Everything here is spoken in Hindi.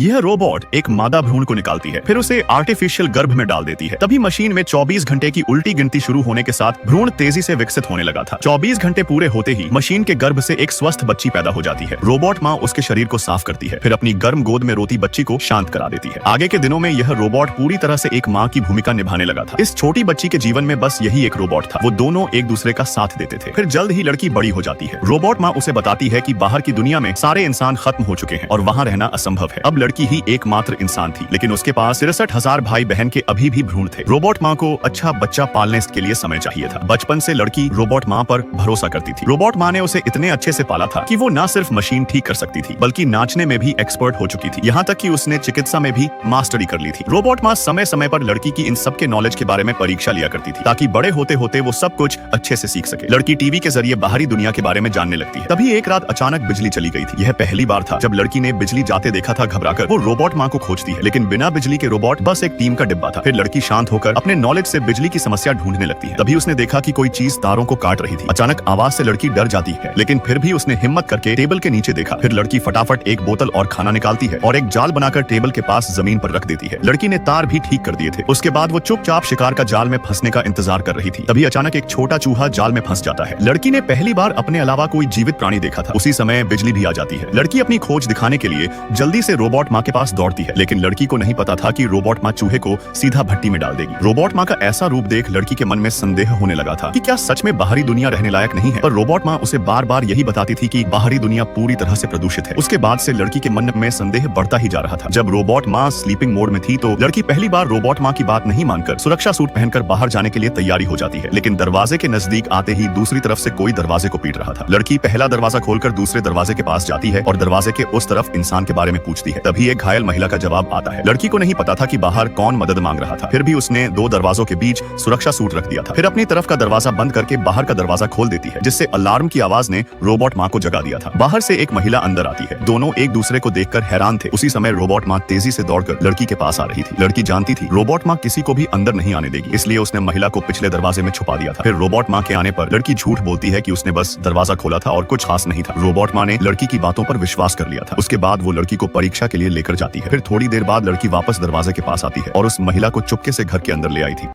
यह रोबोट एक मादा भ्रूण को निकालती है, फिर उसे आर्टिफिशियल गर्भ में डाल देती है। तभी मशीन में 24 घंटे की उल्टी गिनती शुरू होने के साथ भ्रूण तेजी से विकसित होने लगा था। 24 घंटे पूरे होते ही मशीन के गर्भ से एक स्वस्थ बच्ची पैदा हो जाती है। रोबोट माँ उसके शरीर को साफ करती है, फिर अपनी गर्म गोद में रोती बच्ची को शांत करा देती है। आगे के दिनों में यह रोबोट पूरी तरह से एक माँ की भूमिका निभाने लगा था। इस छोटी बच्ची के जीवन में बस यही एक रोबोट था। वो दोनों एक दूसरे का साथ देते थे। फिर जल्द ही लड़की बड़ी हो जाती है। रोबोट माँ उसे बताती है कि बाहर की दुनिया में सारे इंसान खत्म हो चुके हैं और वहाँ रहना असंभव है। अब लड़की ही एकमात्र इंसान थी, लेकिन उसके पास 63,000 भाई बहन के अभी भी भ्रूण थे। रोबोट माँ को अच्छा बच्चा पालने के लिए समय चाहिए था। बचपन से लड़की रोबोट माँ पर भरोसा करती थी। रोबोट माँ ने उसे इतने अच्छे से पाला था कि वो न सिर्फ मशीन ठीक कर सकती थी, बल्कि नाचने में भी एक्सपर्ट हो चुकी थी। यहाँ तक कि उसने चिकित्सा में भी मास्टरी कर ली थी। रोबोट माँ समय समय पर लड़की की इन सब के नॉलेज के बारे में परीक्षा लिया करती थी, ताकि बड़े होते होते वो सब कुछ अच्छे से सीख सके। लड़की टीवी के जरिए बाहरी दुनिया के बारे में जानने लगती है। तभी एक रात अचानक बिजली चली गई थी। यह पहली बार था जब लड़की ने बिजली जाते देखा था। घबराकर वो रोबोट माँ को खोजती है, लेकिन बिना बिजली के रोबोट बस एक टीम का डिब्बा था। फिर लड़की शांत होकर अपने नॉलेज से बिजली की समस्या ढूंढने लगती है। तभी उसने देखा कि कोई चीज तारों को काट रही थी। अचानक आवाज से लड़की डर जाती है, लेकिन फिर भी उसने हिम्मत करके टेबल के नीचे देखा। फिर लड़की फटाफट एक बोतल और खाना निकालती है और एक जाल बनाकर टेबल के पास जमीन पर रख देती है। लड़की ने तार भी ठीक कर दिए थे। उसके बाद वो चुपचाप शिकार का जाल में फंसने का इंतजार कर रही थी। तभी अचानक एक छोटा चूहा जाल में फंस जाता है। लड़की ने पहली बार अपने अलावा कोई जीवित प्राणी देखा था। उसी समय बिजली भी आ जाती है। लड़की अपनी खोज दिखाने के लिए जल्दी से रोबोट माँ के पास दौड़ती है, लेकिन लड़की को नहीं पता था कि रोबोट माँ चूहे को सीधा भट्टी में डाल देगी। रोबोट माँ का ऐसा रूप देख लड़की के मन में संदेह होने लगा था कि क्या सच में बाहरी दुनिया रहने लायक नहीं है। पर रोबोट माँ उसे बार बार यही बताती थी कि बाहरी दुनिया पूरी तरह से प्रदूषित है। उसके बाद से लड़की के मन में संदेह बढ़ता ही जा रहा था। जब रोबोट माँ स्लीपिंग मोड में थी तो लड़की पहली बार रोबोट माँ की बात नहीं मानकर सुरक्षा सूट पहनकर बाहर जाने के लिए तैयारी हो जाती है, लेकिन दरवाजे के नजदीक आते ही दूसरी तरफ से कोई दरवाजे को पीट रहा था। लड़की पहला दरवाजा खोलकर दूसरे दरवाजे के पास जाती है और दरवाजे के उस तरफ इंसान के बारे में पूछती है। तभी एक घायल महिला का जवाब आता है। लड़की को नहीं पता था कि बाहर कौन मदद मांग रहा था। फिर भी उसने दो दरवाजों के बीच सुरक्षा सूट रख दिया था। फिर अपनी तरफ का दरवाजा बंद करके बाहर का दरवाजा खोल देती है, जिससे अलार्म की आवाज ने रोबोट माँ को जगा दिया था। बाहर से एक महिला अंदर आती है। दोनों एक दूसरे को देखकर हैरान थे। उसी समय रोबोट माँ तेजी से दौड़कर लड़की के पास आ रही थी। लड़की जानती थी रोबोट माँ किसी को भी अंदर नहीं आने देगी, इसलिए उसने महिला को पिछले दरवाजे में छुपा दिया था। फिर रोबोट माँ के आने पर लड़की झूठ बोलती है कि उसने बस दरवाजा खोला था और कुछ खास नहीं था। रोबोट माँ ने लड़की की बातों पर विश्वास कर लिया था। उसके बाद वो लड़की को परीक्षा के लिए लेकर जाती है। फिर थोड़ी देर बाद लड़की वापस दरवाजे के पास आती है और उस महिला को चुपके से घर के अंदर ले आई थी।